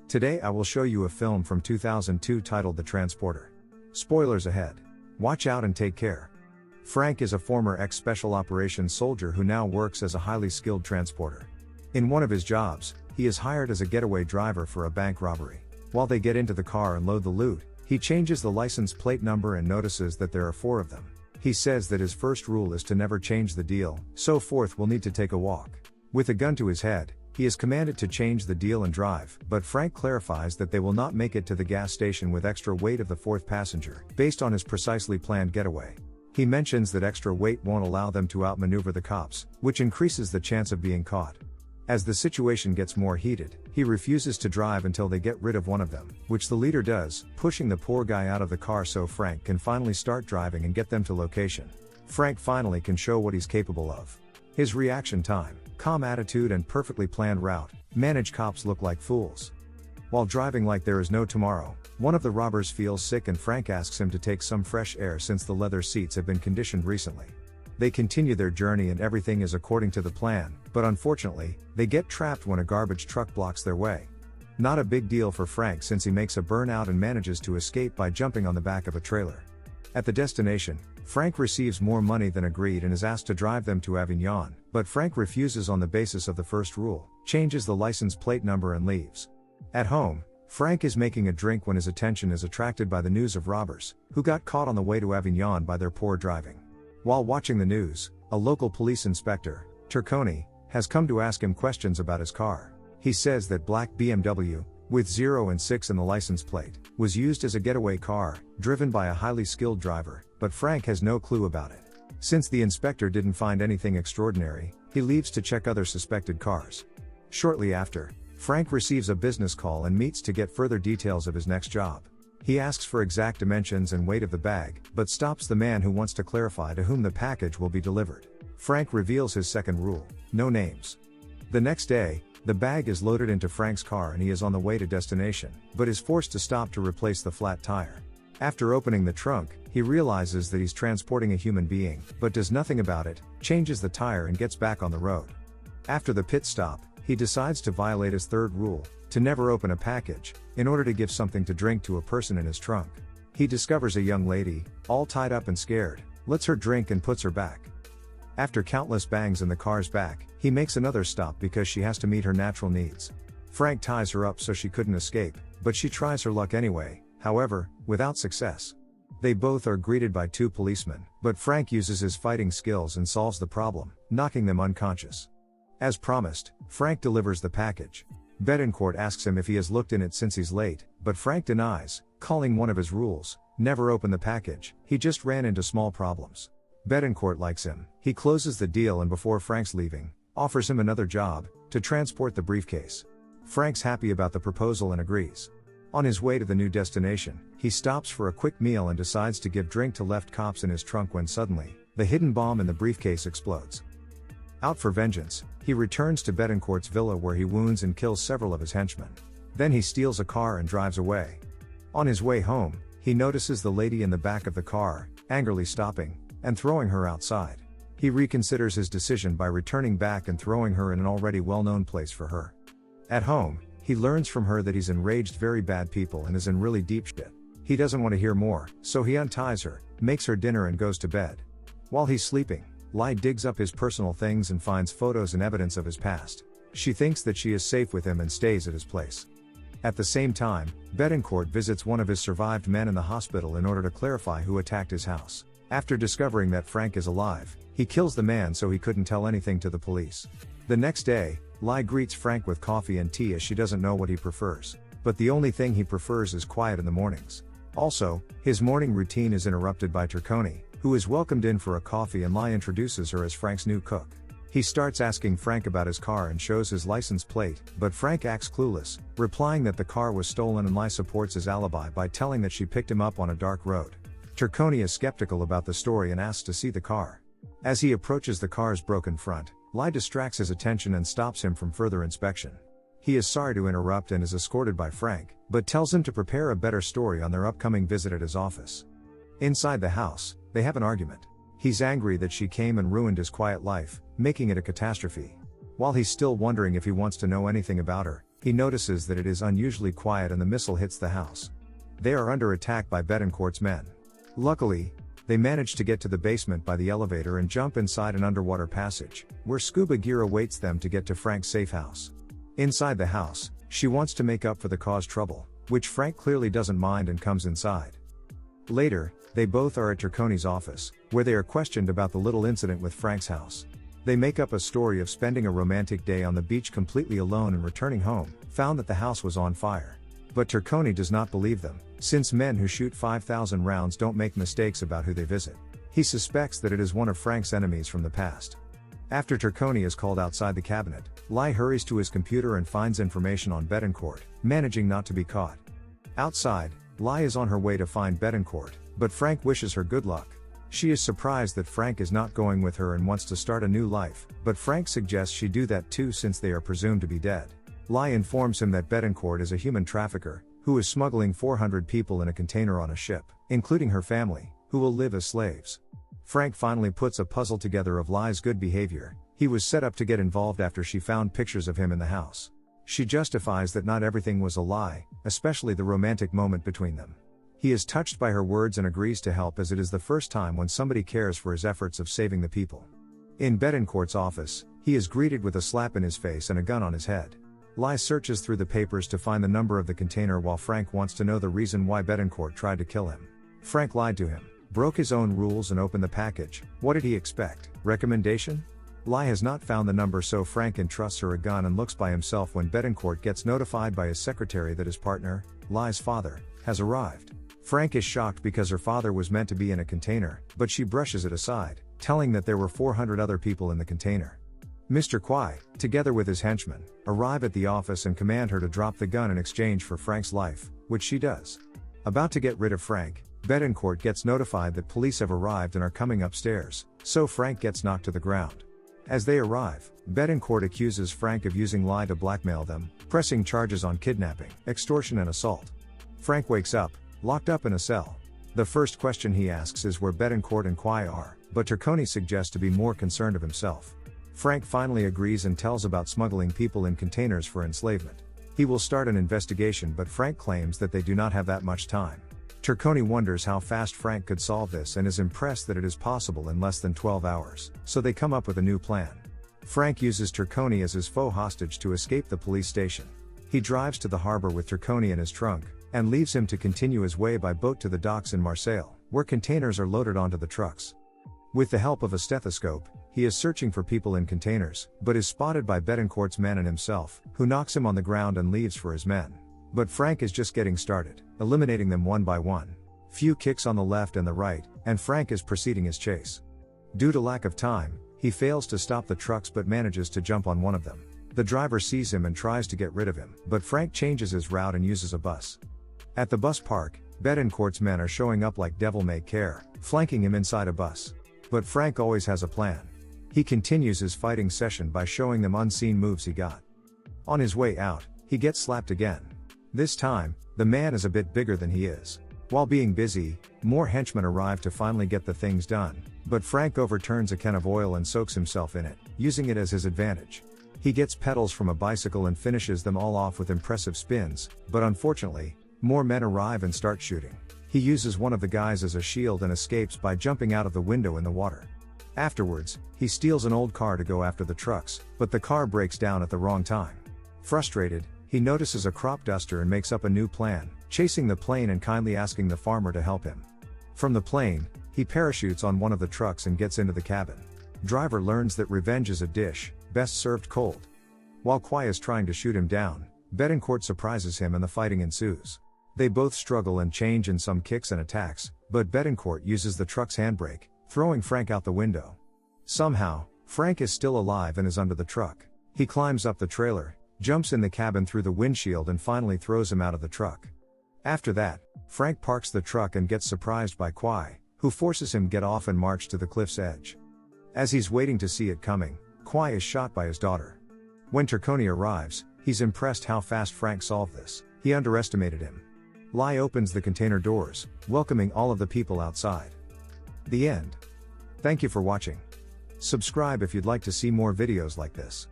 Today I will show you a film from 2002 titled The Transporter. Spoilers ahead. Watch out and take care. Frank is a former ex-special operations soldier who now works as a highly skilled transporter. In one of his jobs, he is hired as a getaway driver for a bank robbery. While they get into the car and load the loot, he changes the license plate number and notices that there are 4 of them. He says that his first rule is to never change the deal, so fourth will need to take a walk. With a gun to his head, he is commanded to change the deal and drive, but Frank clarifies that they will not make it to the gas station with extra weight of the 4th passenger, based on his precisely planned getaway. He mentions that extra weight won't allow them to outmaneuver the cops, which increases the chance of being caught. As the situation gets more heated, he refuses to drive until they get rid of one of them, which the leader does, pushing the poor guy out of the car so Frank can finally start driving and get them to location. Frank finally can show what he's capable of. His reaction time, calm attitude and perfectly planned route, manage cops look like fools. While driving like there is no tomorrow, one of the robbers feels sick and Frank asks him to take some fresh air since the leather seats have been conditioned recently. They continue their journey and everything is according to the plan, but unfortunately, they get trapped when a garbage truck blocks their way. Not a big deal for Frank since he makes a burnout and manages to escape by jumping on the back of a trailer. At the destination, Frank receives more money than agreed and is asked to drive them to Avignon, but Frank refuses on the basis of the first rule, changes the license plate number and leaves. At home, Frank is making a drink when his attention is attracted by the news of robbers, who got caught on the way to Avignon by their poor driving. While watching the news, a local police inspector, Tarconi, has come to ask him questions about his car. He says that black BMW, with 0 and 6 in the license plate, was used as a getaway car, driven by a highly skilled driver, but Frank has no clue about it. Since the inspector didn't find anything extraordinary, he leaves to check other suspected cars. Shortly after, Frank receives a business call and meets to get further details of his next job. He asks for exact dimensions and weight of the bag, but stops the man who wants to clarify to whom the package will be delivered. Frank reveals his second rule: no names. The next day, the bag is loaded into Frank's car and he is on the way to destination, but is forced to stop to replace the flat tire. After opening the trunk, he realizes that he's transporting a human being, but does nothing about it, changes the tire and gets back on the road. After the pit stop, he decides to violate his third rule, to never open a package, in order to give something to drink to a person in his trunk. He discovers a young lady, all tied up and scared, lets her drink and puts her back. After countless bangs in the car's back, he makes another stop because she has to meet her natural needs. Frank ties her up so she couldn't escape, but she tries her luck anyway, however, without success. They both are greeted by 2 policemen, but Frank uses his fighting skills and solves the problem, knocking them unconscious. As promised, Frank delivers the package. Bettencourt asks him if he has looked in it since he's late, but Frank denies, calling one of his rules, never open the package. He just ran into small problems. Bettencourt likes him. He closes the deal and before Frank's leaving, offers him another job, to transport the briefcase. Frank's happy about the proposal and agrees. On his way to the new destination, he stops for a quick meal and decides to give drink to left cops in his trunk when suddenly, the hidden bomb in the briefcase explodes. Out for vengeance, he returns to Bettencourt's villa where he wounds and kills several of his henchmen. Then he steals a car and drives away. On his way home, he notices the lady in the back of the car, angrily stopping, and throwing her outside. He reconsiders his decision by returning back and throwing her in an already well-known place for her. At home, he learns from her that he's enraged very bad people and is in really deep shit. He doesn't want to hear more, so he unties her, makes her dinner and goes to bed. While he's sleeping, Lai digs up his personal things and finds photos and evidence of his past. She thinks that she is safe with him and stays at his place. At the same time, Bettencourt visits one of his survived men in the hospital in order to clarify who attacked his house. After discovering that Frank is alive, he kills the man so he couldn't tell anything to the police. The next day, Lai greets Frank with coffee and tea as she doesn't know what he prefers. But the only thing he prefers is quiet in the mornings. Also, his morning routine is interrupted by Tarconi, who is welcomed in for a coffee and Lai introduces her as Frank's new cook. He starts asking Frank about his car and shows his license plate, but Frank acts clueless, replying that the car was stolen and Lai supports his alibi by telling that she picked him up on a dark road. Tarconi is skeptical about the story and asks to see the car. As he approaches the car's broken front, Lai distracts his attention and stops him from further inspection. He is sorry to interrupt and is escorted by Frank, but tells him to prepare a better story on their upcoming visit at his office. Inside the house, they have an argument. He's angry that she came and ruined his quiet life, making it a catastrophe. While he's still wondering if he wants to know anything about her, he notices that it is unusually quiet and the missile hits the house. They are under attack by Bettencourt's men. Luckily, they manage to get to the basement by the elevator and jump inside an underwater passage, where scuba gear awaits them to get to Frank's safe house. Inside the house, she wants to make up for the caused trouble, which Frank clearly doesn't mind and comes inside. Later, they both are at Tarconi's office, where they are questioned about the little incident with Frank's house. They make up a story of spending a romantic day on the beach completely alone and returning home, found that the house was on fire. But Tarconi does not believe them, since men who shoot 5,000 rounds don't make mistakes about who they visit. He suspects that it is one of Frank's enemies from the past. After Tarconi is called outside the cabinet, Lai hurries to his computer and finds information on Bettencourt, managing not to be caught. Outside, Lai is on her way to find Bettencourt, but Frank wishes her good luck. She is surprised that Frank is not going with her and wants to start a new life, but Frank suggests she do that too since they are presumed to be dead. Lai informs him that Bettencourt is a human trafficker, who is smuggling 400 people in a container on a ship, including her family, who will live as slaves. Frank finally puts a puzzle together of Lai's good behavior. He was set up to get involved after she found pictures of him in the house. She justifies that not everything was a lie, especially the romantic moment between them. He is touched by her words and agrees to help as it is the first time when somebody cares for his efforts of saving the people. In Bettencourt's office, he is greeted with a slap in his face and a gun on his head. Lai searches through the papers to find the number of the container while Frank wants to know the reason why Bettencourt tried to kill him. Frank lied to him, broke his own rules and opened the package. What did he expect? Recommendation? Lai has not found the number, so Frank entrusts her a gun and looks by himself when Bettencourt gets notified by his secretary that his partner, Lai's father, has arrived. Frank is shocked because her father was meant to be in a container, but she brushes it aside, telling that there were 400 other people in the container. Mr. Kwai, together with his henchmen, arrive at the office and command her to drop the gun in exchange for Frank's life, which she does. About to get rid of Frank, Bettencourt gets notified that police have arrived and are coming upstairs, so Frank gets knocked to the ground. As they arrive, Bettencourt accuses Frank of using Lai to blackmail them, pressing charges on kidnapping, extortion and assault. Frank wakes up, locked up in a cell. The first question he asks is where Bettencourt and Kwai are, but Tarconi suggests to be more concerned of himself. Frank finally agrees and tells about smuggling people in containers for enslavement. He will start an investigation, but Frank claims that they do not have that much time. Tarconi wonders how fast Frank could solve this and is impressed that it is possible in less than 12 hours, so they come up with a new plan. Frank uses Tarconi as his faux hostage to escape the police station. He drives to the harbor with Tarconi in his trunk, and leaves him to continue his way by boat to the docks in Marseille, where containers are loaded onto the trucks. With the help of a stethoscope, he is searching for people in containers, but is spotted by Bettencourt's men and himself, who knocks him on the ground and leaves for his men. But Frank is just getting started, eliminating them one by one. Few kicks on the left and the right, and Frank is proceeding his chase. Due to lack of time, he fails to stop the trucks but manages to jump on one of them. The driver sees him and tries to get rid of him, but Frank changes his route and uses a bus. At the bus park, Bettencourt's men are showing up like devil-may-care, flanking him inside a bus. But Frank always has a plan. He continues his fighting session by showing them unseen moves he got. On his way out, he gets slapped again. This time, the man is a bit bigger than he is. While being busy, more henchmen arrive to finally get the things done, but Frank overturns a can of oil and soaks himself in it, using it as his advantage. He gets pedals from a bicycle and finishes them all off with impressive spins, but unfortunately, more men arrive and start shooting. He uses one of the guys as a shield and escapes by jumping out of the window in the water. Afterwards, he steals an old car to go after the trucks, but the car breaks down at the wrong time. Frustrated, he notices a crop duster and makes up a new plan, chasing the plane and kindly asking the farmer to help him. From the plane, he parachutes on one of the trucks and gets into the cabin. Driver learns that revenge is a dish, best served cold. While Kwai is trying to shoot him down, Bettencourt surprises him and the fighting ensues. They both struggle and change in some kicks and attacks, but Bettencourt uses the truck's handbrake, throwing Frank out the window. Somehow, Frank is still alive and is under the truck. He climbs up the trailer, jumps in the cabin through the windshield and finally throws him out of the truck. After that, Frank parks the truck and gets surprised by Kwai, who forces him get off and march to the cliff's edge. As he's waiting to see it coming, Kwai is shot by his daughter. When Tarconi arrives, he's impressed how fast Frank solved this. He underestimated him. Lai opens the container doors, welcoming all of the people outside. The end. Thank you for watching. Subscribe if you'd like to see more videos like this.